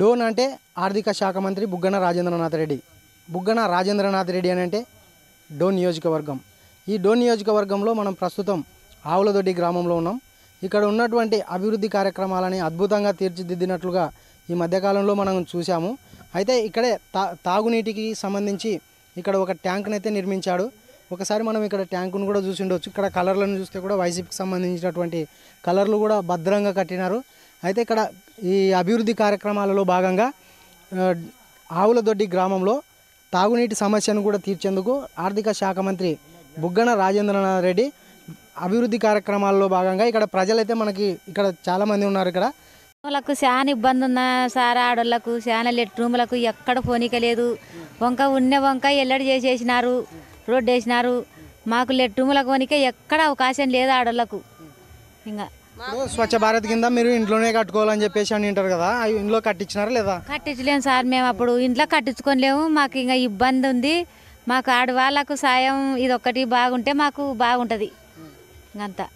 డోన్ అంటే ఆర్థిక శాఖ మంత్రి బుగ్గన రాజేంద్రనాథ్ రెడ్డి. బుగ్గన రాజేంద్రనాథ్ రెడ్డి అని అంటే డోన్ నియోజకవర్గం. ఈ డోన్ నియోజకవర్గంలో మనం ప్రస్తుతం ఆవులదొడ్డి గ్రామంలో ఉన్నాం. ఇక్కడ ఉన్నటువంటి అభివృద్ధి కార్యక్రమాలని అద్భుతంగా తీర్చిదిద్దినట్లుగా ఈ మధ్యకాలంలో మనం చూసాము. అయితే ఇక్కడే తాగునీటికి సంబంధించి ఇక్కడ ఒక ట్యాంక్ని అయితే నిర్మించాడు. ఒకసారి మనం ఇక్కడ ట్యాంకును కూడా చూసి ఉండవచ్చు. ఇక్కడ కలర్లను చూస్తే కూడా వైసీపీకి సంబంధించినటువంటి కలర్లు కూడా భద్రంగా కట్టినారు. అయితే ఇక్కడ ఈ అభివృద్ధి కార్యక్రమాలలో భాగంగా ఆవులదొడ్డి గ్రామంలో తాగునీటి సమస్యను కూడా తీర్చేందుకు ఆర్థిక శాఖ మంత్రి బుగ్గన రాజేంద్రనాథ్ రెడ్డి అభివృద్ధి కార్యక్రమాల్లో భాగంగా ఇక్కడ ప్రజలైతే మనకి ఇక్కడ చాలామంది ఉన్నారు. ఇక్కడ వాళ్ళకు చాలా ఇబ్బంది ఉన్న సార్, ఆడోళ్ళకు చాలా లెట్రూములకు ఎక్కడ పోనీకలేదు. వంక ఎల్లడి చేసేసినారు, రోడ్డు వేసినారు. మాకు లెట్రూములకు పోనీకే ఎక్కడ అవకాశం లేదు ఆడోళ్ళకు. ఇంకా స్వచ్ఛ భారత్ కింద మీరు ఇంట్లోనే కట్టుకోవాలని చెప్పేసి అని అంటారు కదా, ఇంట్లో కట్టించినారా లేదా? కట్టించలేము సార్, మేము అప్పుడు ఇంట్లో కట్టించుకోలేము. మాకు ఇంకా ఇబ్బంది ఉంది. మాకు ఆడవాళ్ళకు సాయం ఇదొక్కటి బాగుంటే మాకు బాగుంటుంది. ఇంకంతా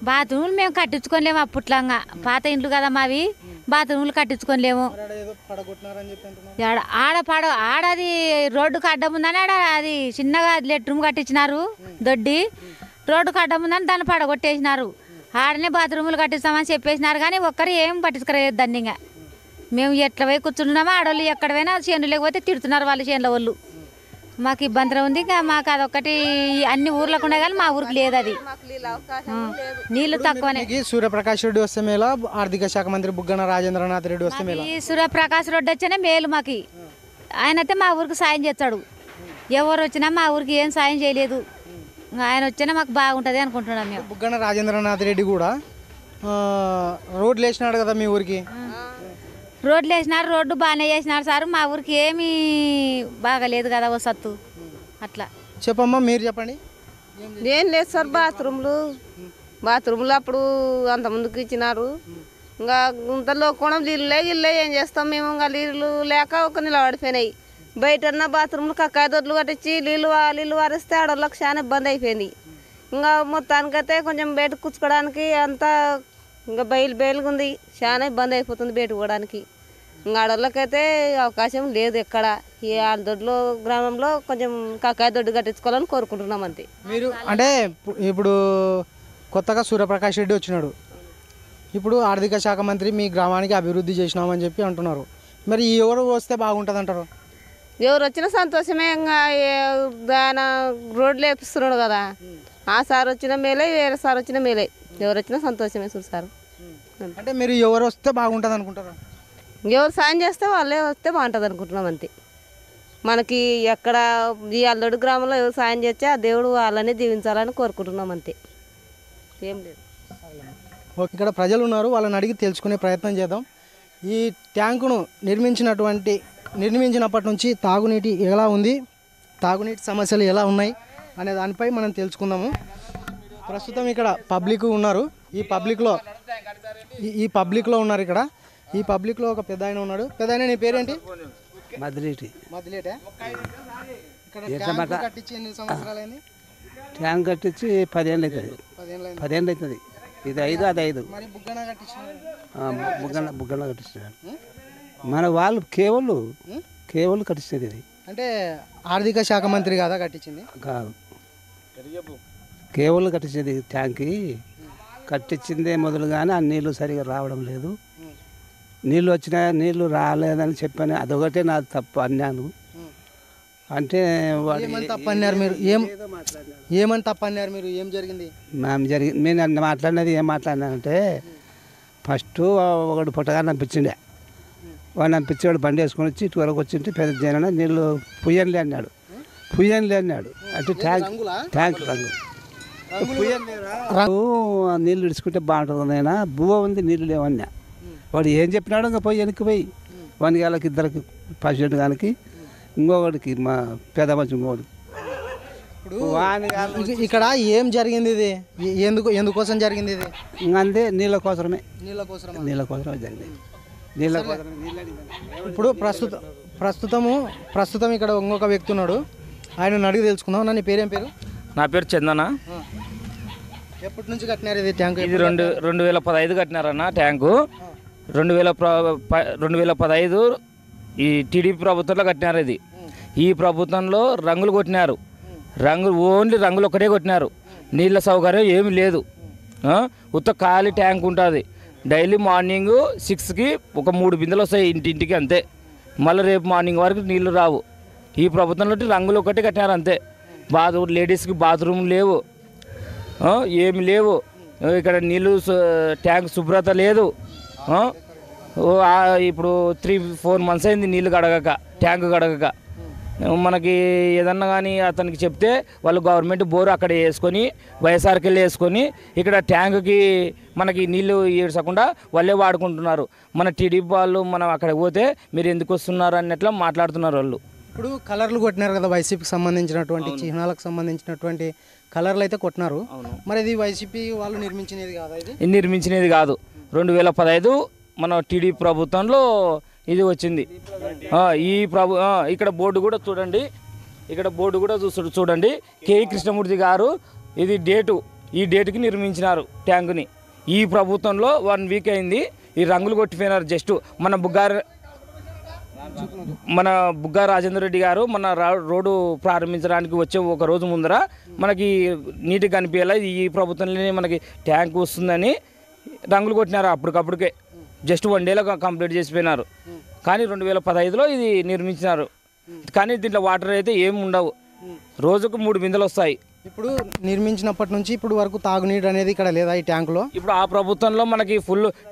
బాత్రూములు మేము కట్టించుకోలేము. అప్పట్లంగా పాత ఇండ్లు కదా మావి, బాత్రూములు కట్టించుకోలేము. ఆడది రోడ్డుకు అడ్డం ఉందని ఆడ అది చిన్నగా లెట్రూమ్ కట్టించినారు. దొడ్డి రోడ్డుకు అడ్డం ఉందని దాన్ని పడగొట్టేసినారు. ఆడనే బాత్రూములు కట్టిస్తామని చెప్పేసినారు. కానీ ఒక్కరు ఏం పట్టించుకోలేదు దాన్ని. ఇంకా మేము ఎట్లా పోయి కూర్చుంటున్నామో ఆడవాళ్ళు ఎక్కడ పోయినా చేనులు లేకపోతే తిడుతున్నారు వాళ్ళు చేనుల వాళ్ళు. మాకు ఇబ్బంది ఉంది. ఇంకా మాకు అదొక్కటి అన్ని ఊర్లకు ఉండే కానీ మా ఊరికి లేదు. అది నీళ్లు తక్కువనే. సూర్యప్రకాష్ రెడ్డి వస్తే మేలా, ఆర్థిక శాఖ మంత్రి బుగ్గన రాజేంద్రనాథ్ రెడ్డి వస్తే మేలా? ఈ సూర్యప్రకాష్ రెడ్డి వచ్చేనే మేలు మాకు. ఆయన అయితే మా ఊరికి సాయం చేస్తాడు. ఎవరు వచ్చినా మా ఊరికి ఏం సాయం చేయలేదు. ఆయన వచ్చినా మాకు బాగుంటుంది అనుకుంటున్నాం మేము. బుగ్గన రాజేంద్రనాథ్ రెడ్డి కూడా రోడ్లు వేసినాడు కదా మీ ఊరికి? రోడ్లు వేసినారు, రోడ్డు బాగానే చేసినారు సార్. మా ఊరికి ఏమీ బాగాలేదు కదా వసత్తు. అట్లా చెప్పమ్మా, మీరు చెప్పండి. ఏం లేదు సార్, బాత్రూమ్లు అప్పుడు అంత ముందుకు ఇచ్చినారు. ఇంకా గుంతల్లో కోణం నీళ్ళే ఏం చేస్తాం మేము. ఇంకా నీళ్ళు లేక ఒక నిలబడిపోయినాయి. బయట బాత్రూమ్లు కక్కాయ దొడ్లు కట్టించి నీళ్ళు వారిస్తే ఆడవాళ్ళకి చాలా ఇబ్బంది అయిపోయింది. ఇంకా మొత్తానికైతే కొంచెం బయట కూర్చుకోవడానికి అంతా ఇంకా బయలుగా ఉంది. చాలా ఇబ్బంది అయిపోతుంది బయట పోవడానికి. ఇంకా ఆడవాళ్ళకైతే అవకాశం లేదు ఎక్కడ. ఈ ఆడదొడ్లో గ్రామంలో కొంచెం కక్కాయ దొడ్డు కట్టించుకోవాలని కోరుకుంటున్నాం అంతే. మీరు అంటే ఇప్పుడు కొత్తగా సూర్యప్రకాష్ రెడ్డి వచ్చినాడు. ఇప్పుడు ఆర్థిక శాఖ మంత్రి మీ గ్రామానికి అభివృద్ధి చేసినామని చెప్పి అంటున్నారు. మరి ఎవరు వస్తే బాగుంటుంది అంటారు? ఎవరు వచ్చినా సంతోషమే. ఇంకా దాని రోడ్లు వేపిస్తున్నాడు కదా, ఆ సార్ వచ్చిన మేలే, వేరే సార్ వచ్చిన మేలే. ఎవరు వచ్చినా సంతోషమే చూడు సార్. అంటే మీరు ఎవరు వస్తే బాగుంటుంది అనుకుంటారా? ఎవరు సాయం చేస్తే వాళ్ళే వస్తే బాగుంటుంది అనుకుంటున్నాం అంతే. మనకి ఎక్కడ ఈ అల్లడు గ్రామంలో ఎవరు సాయం చేస్తే ఆ దేవుడు వాళ్ళని దీవించాలని కోరుకుంటున్నాం అంతే, ఏం లేదు. ఇక్కడ ప్రజలు ఉన్నారు, వాళ్ళని అడిగి తెలుసుకునే ప్రయత్నం చేద్దాం. ఈ ట్యాంకును నిర్మించినప్పటి నుంచి తాగునీటి ఎలా ఉంది, తాగునీటి సమస్యలు ఎలా ఉన్నాయి అనే దానిపై మనం తెలుసుకుందాము. ప్రస్తుతం ఇక్కడ పబ్లిక్ ఉన్నారు. ఈ పబ్లిక్లో ఉన్నారు. ఇక్కడ ఈ పబ్లిక్లో ఒక పెద్ద ఆయన ఉన్నాడు. పెద్ద ఆయన, నీ పేరేంటి? మదిలేటే. ఇక్కడ ట్యాంక్ కట్టించి ఎన్ని సంవత్సరాలు అయింది? ట్యాంక్ కట్టించి 10 ఏళ్ళు అవుతుంది. 10 ఏళ్ళు అవుతుంది. ఇది 5, అది 5. మరి బుగ్గన కట్టించినాడు. మన వాళ్ళు కేవలం కట్టించేది. ఇది అంటే ఆర్థిక శాఖ మంత్రి కాదా కట్టించింది? కాదు, కేవలం కట్టించేది. ట్యాంక్కి కట్టించిందే మొదలు కానీ ఆ నీళ్లు సరిగా రావడం లేదు. నీళ్ళు వచ్చినా నీళ్లు రాలేదని చెప్పాను. అదొకటే నా తప్పు అన్నాను. అంటే ఏమని తప్పు అన్నారు మీరు? ఏమని తప్పు అన్నారు మీరు? ఏం జరిగింది? నేను మాట్లాడినది ఏం మాట్లాడినానంటే, ఫస్ట్ ఒకడు పుట్టగా నంపించిండే. వాడు నంపించేవాడు బండి వేసుకొని వచ్చి ఇటు వరకు వచ్చింటే పెద్ద జన నీళ్ళు పుయ్యన్లే అన్నాడు. అంటే ట్యాంక్ నీళ్ళు ఇడుచుకుంటే బాగుంటుంది. నైనా బువ్వ ఉంది, నీళ్ళు లేవన్నా. వాడు ఏం చెప్పినాడు, ఇంకా పోయి వెనక్కి పోయి వానికి వాళ్ళకి ఇద్దరికి ప్రెసిడెంట్ గానికి ఇంకొకటికి మా పెద్ద మంచి ఇంకొకటి. ఇక్కడ ఏం జరిగింది? ఇది ఎందుకోసం జరిగింది? ఇది అంతే, నీళ్ళ కోసమే జరిగింది. ఇప్పుడు ప్రస్తుతం ఇక్కడ ఇంకొక వ్యక్తి ఉన్నాడు. ఆయన అడిగి తెలుసుకుందాం. నా నీ పేరేం పేరు? నా పేరు చందన. ఎప్పటి నుంచి కట్టినారు ఇది ట్యాంకు? ఇది 2015 కట్టినారన్న ట్యాంకు. 2015 ఈ టీడీపీ ప్రభుత్వంలో కట్టినారు. ఇది ఈ ప్రభుత్వంలో రంగులు కొట్టినారు. ఓన్లీ రంగులు ఒక్కటే కొట్టినారు. నీళ్ళ సౌకర్యం ఏమి లేదు. ఉత్త ఖాళీ ట్యాంక్ ఉంటుంది. డైలీ మార్నింగ్ 6కి ఒక 3 బిందెలు వస్తాయి ఇంటింటికి, అంతే. మళ్ళీ రేపు మార్నింగ్ వరకు నీళ్లు రావు. ఈ ప్రభుత్వంలో రంగులు ఒకటి కట్టినారు, అంతే. లేడీస్కి బాత్రూమ్ లేవు, ఏమి లేవు. ఇక్కడ నీళ్ళు ట్యాంక్ శుభ్రత లేదు. ఇప్పుడు 3-4 మంత్స్ అయింది నీళ్ళు కడగక, ట్యాంక్ కడగక. మనకి ఏదన్నా కానీ అతనికి చెప్తే వాళ్ళు గవర్నమెంట్ బోరు అక్కడ వేసుకొని వైఎస్ఆర్కెళ్ళి వేసుకొని ఇక్కడ ట్యాంకుకి మనకి నీళ్ళు ఏడ్చకుండా వాళ్ళే వాడుకుంటున్నారు. మన టీడీపీ వాళ్ళు మనం అక్కడ పోతే మీరు ఎందుకు వస్తున్నారు అన్నట్లు మాట్లాడుతున్నారు వాళ్ళు. ఇప్పుడు కలర్లు కొట్టినారు కదా, వైసీపీకి సంబంధించినటువంటి చిహ్నాలకు సంబంధించినటువంటి కలర్లు అయితే కొట్టినారు. మరి ఇది వైసీపీ వాళ్ళు నిర్మించినది కాదా? ఇది నిర్మించినది కాదు. 2015 మన టీడీపీ ప్రభుత్వంలో ఇది వచ్చింది. ఇక్కడ బోర్డు కూడా చూడండి, ఇక్కడ బోర్డు కూడా చూడండి. కేఈ కృష్ణమూర్తి గారు ఇది డేటు, ఈ డేటుకి నిర్మించినారు ట్యాంకుని. ఈ ప్రభుత్వంలో 1 వీక్ అయింది. ఈ రంగులు కొట్టిపోయినారు. జస్ట్ మన బుగ్గా రాజేంద్ర రెడ్డి గారు మన రోడ్డు ప్రారంభించడానికి వచ్చే ఒక రోజు ముందర మనకి నీట్గా కనిపించేలా ఈ ప్రభుత్వంలోనే మనకి ట్యాంక్ వస్తుందని రంగులు కొట్టినారు. అప్పటికప్పుడుకే జస్ట్ 1 డేలో కంప్లీట్ చేసిపోయినారు. కానీ 2015లో ఇది నిర్మించినారు. కానీ దీంట్లో వాటర్ అయితే ఏమి ఉండవు. రోజుకు 3 బిందెలు వస్తాయి. ఇప్పుడు నిర్మించినప్పటి నుంచి ఇప్పుడు వరకు తాగునీరు అనేది ఇక్కడ లేదా ఈ ట్యాంకులో? ఇప్పుడు ఆ ప్రభుత్వంలో మనకి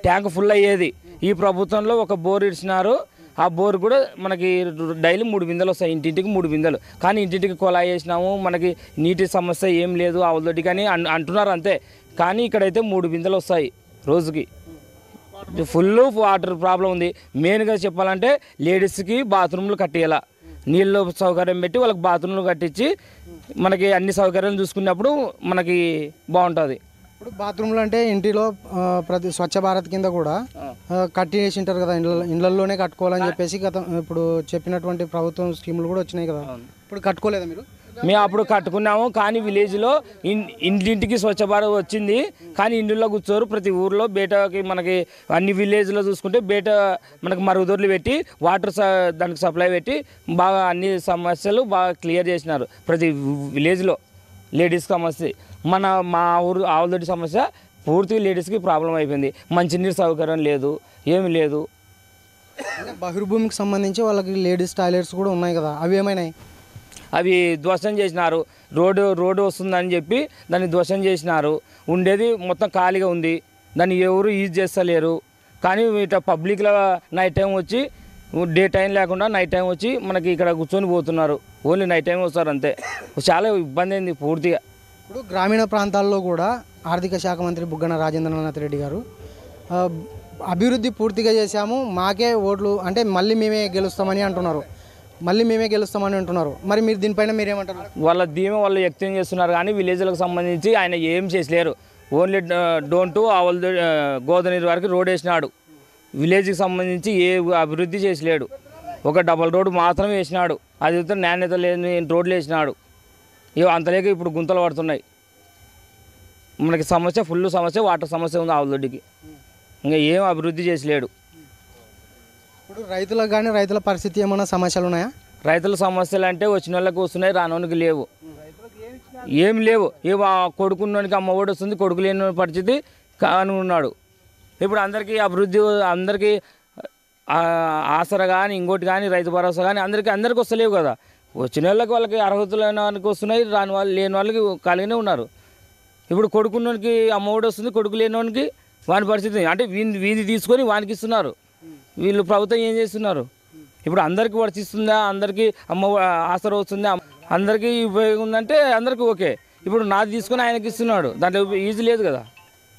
ట్యాంక్ ఫుల్ అయ్యేది. ఈ ప్రభుత్వంలో ఒక బోర్ ఇచ్చినారు. ఆ బోర్ కూడా మనకి డైలీ 3 బిందెలు వస్తాయి, ఇంటింటికి 3 బిందెలు. కానీ ఇంటింటికి కొలాయి వేసినాము, మనకి నీటి సమస్య ఏం లేదు ఆవులతోటి కానీ అంటున్నారు, అంతే. కానీ ఇక్కడైతే 3 బిందెలు వస్తాయి రోజుకి. ఫుల్ వాటర్ ప్రాబ్లం ఉంది. మెయిన్గా చెప్పాలంటే లేడీస్కి బాత్రూమ్లు కట్టేయాల, నీళ్ళు సౌకర్యం పెట్టి వాళ్ళకి బాత్రూమ్లు కట్టించి మనకి అన్ని సౌకర్యాలు చూసుకున్నప్పుడు మనకి బాగుంటుంది. ఇప్పుడు బాత్రూమ్లు అంటే ఇంటిలో ప్రతి స్వచ్ఛ భారత్ కింద కూడా కట్టేసి ఉంటారు కదా, ఇళ్ళల్లోనే కట్టుకోవాలని చెప్పేసి ఇప్పుడు చెప్పినటువంటి ప్రభుత్వం స్కీములు కూడా వచ్చినాయి కదా. ఇప్పుడు కట్టుకోలేదా మీరు? మేము అప్పుడు కట్టుకున్నాము. కానీ విలేజ్లో ఇంటింటికి స్వచ్ఛ భారత్ వచ్చింది. కానీ ఇంటిలో కూర్చోరు. ప్రతి ఊర్లో బయటకి మనకి అన్ని విలేజ్లో చూసుకుంటే బయట మనకి మరుగుదొడ్లు పెట్టి వాటర్ దానికి సప్లై పెట్టి బాగా అన్ని సమస్యలు బాగా క్లియర్ చేసినారు ప్రతి విలేజ్లో. లేడీస్ సమస్య మా ఊరు ఆవులదొడ్డి సమస్య పూర్తిగా లేడీస్కి ప్రాబ్లం అయిపోయింది. మంచినీరు సౌకర్యం లేదు, ఏమి లేదు. బహిర్భూమికి సంబంధించి వాళ్ళకి లేడీస్ టాయిలెట్స్ కూడా ఉన్నాయి కదా, అవి ఏమైనాయి? అవి ధ్వంసం చేసినారు. రోడ్డు వస్తుందని చెప్పి దాన్ని ధ్వంసం చేసినారు. ఉండేది మొత్తం ఖాళీగా ఉంది. దాన్ని ఎవరు యూజ్ చేస్తలేరు. కానీ ఇట్లా పబ్లిక్లో నైట్ టైం వచ్చి, డే టైం లేకుండా నైట్ టైం వచ్చి మనకి ఇక్కడ కూర్చొని పోతున్నారు. ఓన్లీ నైట్ టైం వస్తారు, అంతే. చాలా ఇబ్బంది అయింది పూర్తిగా. ఇప్పుడు గ్రామీణ ప్రాంతాల్లో కూడా ఆర్థిక శాఖ మంత్రి బుగ్గన రాజేంద్రనాథ్ రెడ్డి గారు అభివృద్ధి పూర్తిగా చేశాము, మాకే ఓట్లు అంటే మళ్ళీ మేమే గెలుస్తామని అంటున్నారు. మరి మీరు దీనిపైన మీరేమంటారు? వాళ్ళ ధీమా వాళ్ళు వ్యక్తం చేస్తున్నారు. కానీ విలేజ్లకు సంబంధించి ఆయన ఏం చేసలేరు. ఓన్లీ డోన్ టు గోదావరి వరకు రోడ్ వేసినాడు. విలేజ్కి సంబంధించి ఏ అభివృద్ధి చేసలేడు. ఒక డబల్ రోడ్డు మాత్రమే వేసినాడు. అది నాణ్యత లేని రోడ్లు వేసినాడు. అంతలేక ఇప్పుడు గుంతలు పడుతున్నాయి. మనకి ఫుల్ సమస్య వాటర్ సమస్య ఉంది ఆవులదొడ్డికి. ఇంకా ఏం అభివృద్ధి చేసలేడు. ఇప్పుడు రైతులకు కానీ రైతుల పరిస్థితి ఏమైనా సమస్యలు ఉన్నాయా? రైతుల సమస్యలు అంటే వచ్చిన వాళ్ళకి వస్తున్నాయి, రానోనికి లేవు, ఏం లేవు. కొడుకున్నోనికి అమ్మ ఒడి వస్తుంది, కొడుకు లేని పరిస్థితి కాని ఉన్నాడు. ఇప్పుడు అందరికీ అభివృద్ధి, అందరికీ ఆసరా కానీ ఇంకోటి కానీ రైతు భరోసా కానీ అందరికీ వస్తలేవు కదా. వచ్చిన వాళ్ళకి అర్హత లేని వాళ్ళకి వస్తున్నాయి, రాని వాళ్ళు లేని వాళ్ళకి ఖాళీగానే ఉన్నారు. ఇప్పుడు కొడుకున్నోనికి అమ్మ ఒడి వస్తుంది, కొడుకు లేనివానికి వాని పరిస్థితి అంటే వీధి తీసుకొని వానికి ఇస్తున్నారు. వీళ్ళు ప్రభుత్వం ఏం చేస్తున్నారు? ఇప్పుడు అందరికీ వర్తిస్తుందా? అందరికీ అమ్మ ఆసరా వస్తుందా? అందరికీ ఉపయోగం ఉందంటే అందరికీ ఓకే. ఇప్పుడు నాది తీసుకొని ఆయనకి ఇస్తున్నాడు, దాంట్లో ఈజీ లేదు కదా.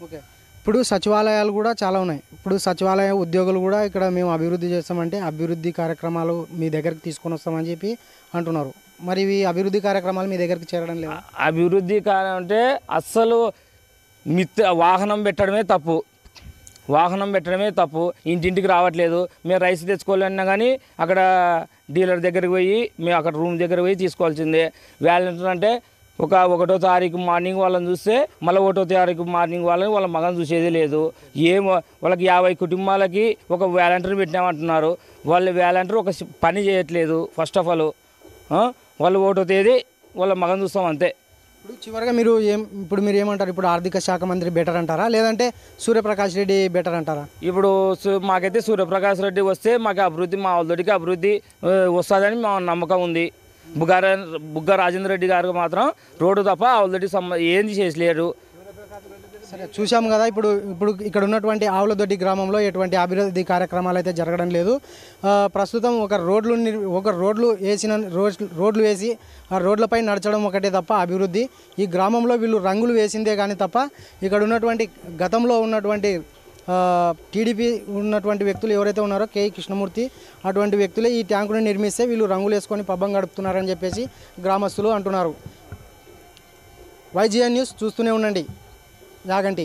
ఓకే. ఇప్పుడు సచివాలయాలు కూడా చాలా ఉన్నాయి. ఇప్పుడు సచివాలయ ఉద్యోగులు కూడా ఇక్కడ మేము అభివృద్ధి చేస్తామంటే అభివృద్ధి కార్యక్రమాలు మీ దగ్గరికి తీసుకొని వస్తామని చెప్పి అంటున్నారు. మరి ఇవి అభివృద్ధి కార్యక్రమాలు మీ దగ్గరికి చేరడం లేదు. అభివృద్ధి అంటే అస్సలు వాహనం పెట్టడమే తప్పు. ఇంటింటికి రావట్లేదు. మేము రైస్ తెచ్చుకోవాలన్నా కానీ అక్కడ డీలర్ దగ్గరికి పోయి మేము అక్కడ రూమ్ దగ్గర పోయి తీసుకోవాల్సిందే. వ్యాలంటీర్ అంటే ఒకటో తారీఖు మార్నింగ్ వాళ్ళని చూస్తే మళ్ళీ 1వ తారీఖు మార్నింగ్ వాళ్ళ మగం చూసేది లేదు. వాళ్ళకి 50 కుటుంబాలకి ఒక వాలంటీర్ పెట్టినామంటున్నారు. వాళ్ళు వాలంటీర్ ఒక పని చేయట్లేదు. ఫస్ట్ ఆఫ్ ఆల్ వాళ్ళు 1వ తేదీ వాళ్ళ మగం చూస్తాం అంతే. ఇప్పుడు చివరిగా మీరు ఏమంటారు? ఇప్పుడు ఆర్థిక శాఖ మంత్రి బెటర్ అంటారా, లేదంటే సూర్యప్రకాష్ రెడ్డి బెటర్ అంటారా? ఇప్పుడు మాకైతే సూర్యప్రకాష్ రెడ్డి వస్తే మాకు అభివృద్ధి, మా వాళ్ళకి అభివృద్ధి వస్తుందని మా నమ్మకం ఉంది. బుగ్గ రాజేంద్ర రెడ్డి గారికి మాత్రం రోడ్డు తప్ప ఆవులదొడ్డి ఏంది చేసలేరు. సరే, చూసాము కదా. ఇప్పుడు ఇక్కడ ఉన్నటువంటి ఆవులదొడ్డి గ్రామంలో ఎటువంటి అభివృద్ధి కార్యక్రమాలు అయితే జరగడం లేదు. ప్రస్తుతం రోడ్లు వేసి ఆ రోడ్లపై నడచడం ఒకటే తప్ప అభివృద్ధి ఈ గ్రామంలో వీళ్ళు రంగులు వేసిందే కానీ తప్ప ఇక్కడ ఉన్నటువంటి గతంలో ఉన్నటువంటి టీడీపీ ఉన్నటువంటి వ్యక్తులు ఎవరైతే ఉన్నారో కే కృష్ణమూర్తి అటువంటి వ్యక్తులే ఈ ట్యాంకును నిర్మిస్తే వీళ్ళు రంగులు వేసుకొని పబ్బం గడుపుతున్నారని చెప్పేసి గ్రామస్తులు అంటున్నారు. YGN న్యూస్ చూస్తూనే ఉండండి. యాగంటి.